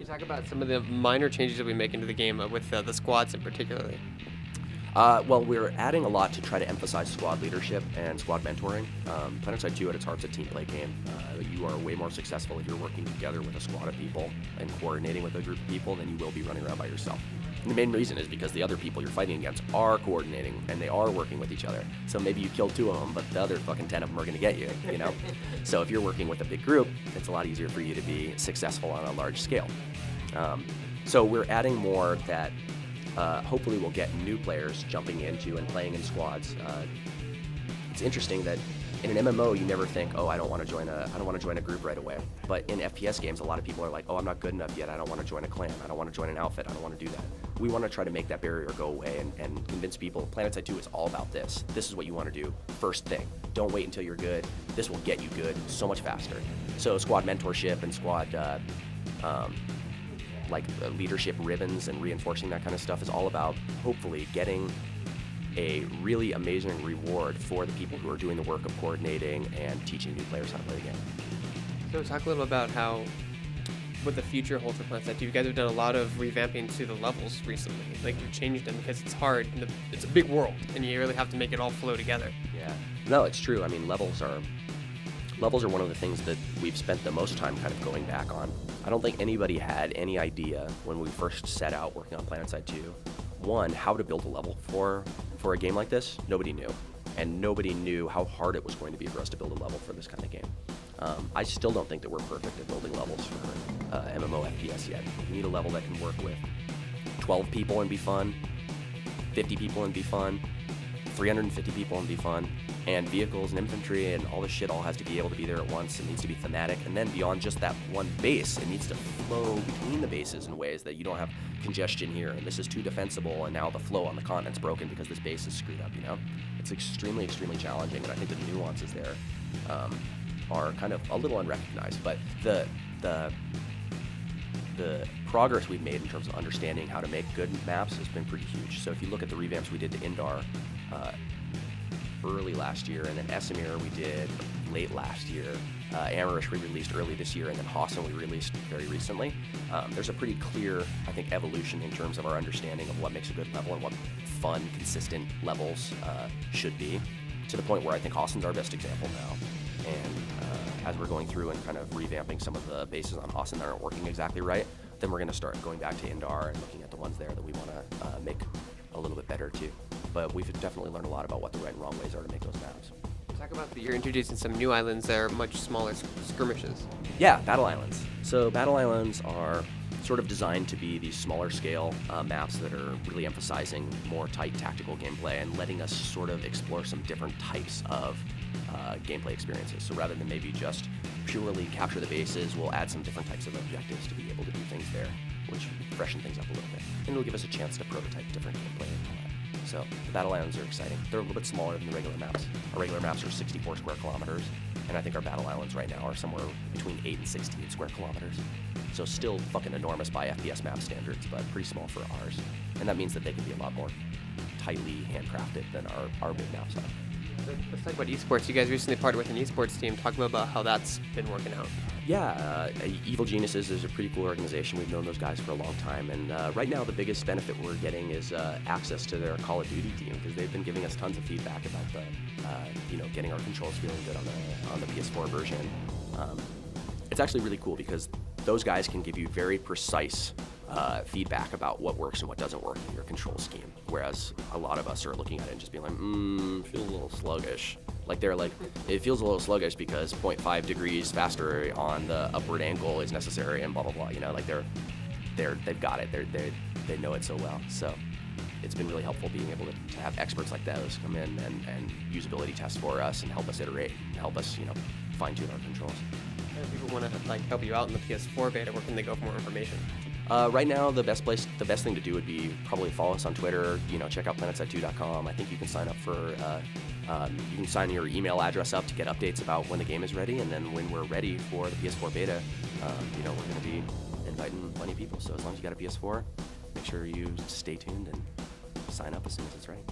you talk about some of the minor changes that we make into the game with the squads in particularly? Well, we're adding a lot to try to emphasize squad leadership and squad mentoring. PlanetSide 2 at its heart is a team play game. You are way more successful if you're working together with a squad of people and coordinating with a group of people than you will be running around by yourself. And the main reason is because the other people you're fighting against are coordinating and they are working with each other. So maybe you kill 2 of them, but the other fucking 10 of them are going to get you, you know? So if you're working with a big group, it's a lot easier for you to be successful on a large scale. So we're adding more that hopefully we'll get new players jumping into and playing in squads. It's interesting that in an MMO you never think, oh, I don't want to join a group right away. But in FPS games, a lot of people are like, oh, I'm not good enough yet. I don't want to join a clan. I don't want to join an outfit. I don't want to do that. We want to try to make that barrier go away and convince people PlanetSide 2 is all about this. This is what you want to do first thing. Don't wait until you're good. This will get you good so much faster. So squad mentorship and squad leadership ribbons and reinforcing that kind of stuff is all about hopefully getting a really amazing reward for the people who are doing the work of coordinating and teaching new players how to play the game. So talk a little about what the future holds for PlanetSide 2. You guys have done a lot of revamping to the levels recently. Like, you've changed them because it's hard. And it's a big world, and you really have to make it all flow together. Yeah. No, it's true. I mean, levels are one of the things that we've spent the most time kind of going back on. I don't think anybody had any idea when we first set out working on PlanetSide 2, one, how to build a level for a game like this. Nobody knew. And nobody knew how hard it was going to be for us to build a level for this kind of game. I still don't think that we're perfect at building levels for MMO FPS yet. You need a level that can work with 12 people and be fun, 50 people and be fun, 350 people and be fun, and vehicles and infantry and all this shit all has to be able to be there at once. It needs to be thematic, and then beyond just that one base, it needs to flow between the bases in ways that you don't have congestion here, and this is too defensible, and now the flow on the continent's broken because this base is screwed up, you know? It's extremely, extremely challenging, and I think the nuances there are kind of a little unrecognized, but the progress we've made in terms of understanding how to make good maps has been pretty huge. So if you look at the revamps we did to Indar early last year, and then Esamir we did late last year, Amarish we released early this year, and then Hassan we released very recently. There's a pretty clear, I think, evolution in terms of our understanding of what makes a good level and what fun, consistent levels should be, to the point where I think Hassan's our best example now. And as we're going through and kind of revamping some of the bases on Hassan that aren't working exactly right, then we're going to start going back to Indar and looking at the ones there that we want to make a little bit better too. But we've definitely learned a lot about what the right and wrong ways are to make those maps. Talk about you're introducing some new islands that are much smaller skirmishes. Yeah, battle islands. So battle islands are sort of designed to be these smaller scale maps that are really emphasizing more tight tactical gameplay and letting us sort of explore some different types of gameplay experiences. So rather than maybe just purely capture the bases, we'll add some different types of objectives to be able to do things there, which freshen things up a little bit. And it'll give us a chance to prototype different gameplay and all that. So the battle islands are exciting. They're a little bit smaller than the regular maps. Our regular maps are 64 square kilometers, and I think our battle islands right now are somewhere between 8 and 16 square kilometers. So still fucking enormous by FPS map standards, but pretty small for ours. And that means that they can be a lot more tightly handcrafted than our big maps are. Let's talk about esports. You guys recently partnered with an esports team. Talk about how that's been working out. Yeah, Evil Geniuses is a pretty cool organization. We've known those guys for a long time, and right now the biggest benefit we're getting is access to their Call of Duty team, because they've been giving us tons of feedback about getting our controls feeling good on the PS4 version. It's actually really cool because those guys can give you very precise feedback about what works and what doesn't work in your control scheme, whereas a lot of us are looking at it and just being like, feels a little sluggish. Like they're like, it feels a little sluggish because 0.5 degrees faster on the upward angle is necessary and blah blah blah. You know, like they've got it. They know it so well. So it's been really helpful being able to have experts like those come in and usability test for us and help us iterate and help us fine tune our controls. If people want to help you out in the PS4 beta, where can they go for more information? Right now, the best thing to do would be probably follow us on Twitter. Check out PlanetSide2.com. I think you can sign up for, you can sign your email address up to get updates about when the game is ready, and then when we're ready for the PS4 beta, we're going to be inviting plenty of people. So as long as you got a PS4, make sure you stay tuned and sign up as soon as it's ready.